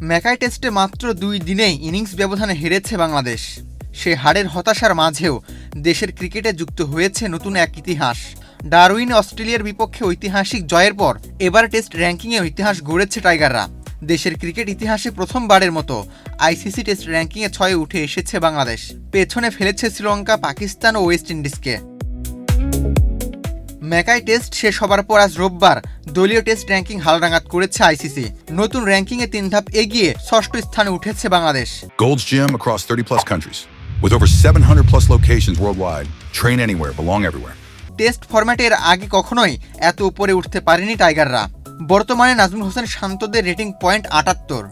Mackay টেস্টে মাত্র ২ দিনেই ইনিংস ব্যবধানে হেরেছে বাংলাদেশ। সে হারের হতাশার মাঝেও দেশের ক্রিকেটে যুক্ত হয়েছে নতুন এক ইতিহাস। ডারউইনে অস্ট্রেলিয়ার বিপক্ষে ঐতিহাসিক জয়ের পর এবার টেস্ট র্যাঙ্কিংয়ে ইতিহাস গড়েছে টাইগাররা। দেশের ক্রিকেট ইতিহাসে প্রথমবারের মতো আইসিসি টেস্ট র্যাঙ্কিংয়ে ৬ উঠে এসেছে বাংলাদেশ। পেছনে ফেলেছে শ্রীলঙ্কা, পাকিস্তান ও ওয়েস্ট ইন্ডিজকে। ম্যাকাই টেস্ট শেষ হবার পর আজ রোববার দলীয় টেস্ট র্যাঙ্কিং হালনাগাদ করেছে আইসিসি। নতুন র্যাঙ্কিংয়ে ৩ ধাপ এগিয়ে ষষ্ঠ স্থানে উঠেছে Bangladesh. Gold's Gym across 30+ countries. With over 700+ locations worldwide. Train anywhere, belong everywhere. Test ফরম্যাটের আগে কখনোই এত উপরে উঠতে পারেনি টাইগাররা। বর্তমানে নাজমুল হোসেন শান্তদের রেটিং পয়েন্ট ৭৮।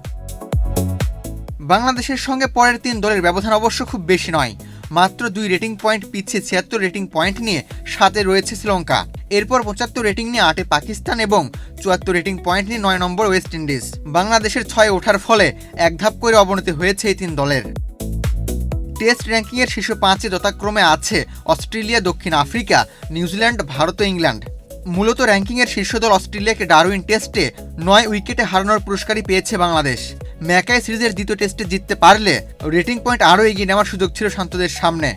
বাংলাদেশের সঙ্গে পরের ৩ দলের ব্যবধান অবশ্য খুব বেশি নয়, মাত্র ২ রেটিং পয়েন্ট পিছিয়ে ৭৬ রেটিং পয়েন্ট নিয়ে ৭-এ রয়েছে শ্রীলঙ্কা। এরপর ৭৫ রেটিং নিয়ে ৮-এ পাকিস্তান এবং ৭৪ রেটিং পয়েন্ট নিয়ে ৯ নম্বর ওয়েস্ট ইন্ডিজ। বাংলাদেশের ৬-এ ওঠার ফলে এক ধাপ করে অবনতি হয়েছে এই ৩ দলের। টেস্ট র্যাঙ্কিংয়ের শীর্ষ ৫-এ যথাক্রমে আছে অস্ট্রেলিয়া, দক্ষিণ আফ্রিকা, নিউজিল্যান্ড, ভারত ও ইংল্যান্ড। মূলত র্যাঙ্কিংয়ের শীর্ষ দল অস্ট্রেলিয়াকে ডারউইন টেস্টে ৯ উইকেটে হারানোর পুরস্কারই পেয়েছে বাংলাদেশ। ম্যাকাই সিরিজের দ্বিতীয় টেস্টে জিততে পারলে রেটিং পয়েন্ট আরও এগিয়ে নেওয়ার সুযোগ ছিল শান্তদের সামনে।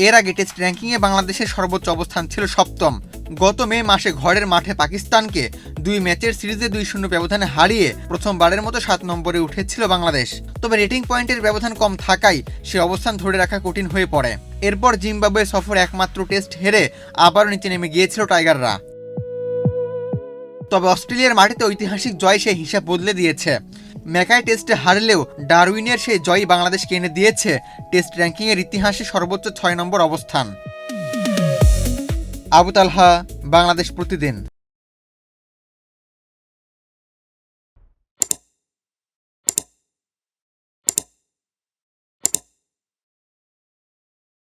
এর আগে টেস্ট র্যাঙ্কিংয়ে বাংলাদেশের সর্বোচ্চ অবস্থান ছিল ৭ম। গত মে মাসে ঘরের মাঠে পাকিস্তানকে ২ ম্যাচের সিরিজে ২-০ ব্যবধানে হারিয়ে প্রথমবারের মতো ৭ নম্বরে উঠেছিল বাংলাদেশ। তবে রেটিং পয়েন্টের ব্যবধান কম থাকায় সে অবস্থান ধরে রাখা কঠিন হয়ে পড়ে। এরপর জিম্বাবুয়ে সফর একমাত্র টেস্ট হেরে আবারও নিচে নেমে গিয়েছিল টাইগাররা। তবে অস্ট্রেলিয়ার মাটিতে ঐতিহাসিক জয় সেই হিসাব বদলে দিয়েছে। ম্যাকাই টেস্টে হারলেও ডারউইনের সেই জয় বাংলাদেশকে এনে দিয়েছে টেস্ট র্যাঙ্কিংয়ের ইতিহাসে সর্বোচ্চ ৬ নম্বর অবস্থান। আবু তালহা, বাংলাদেশ প্রতিদিন।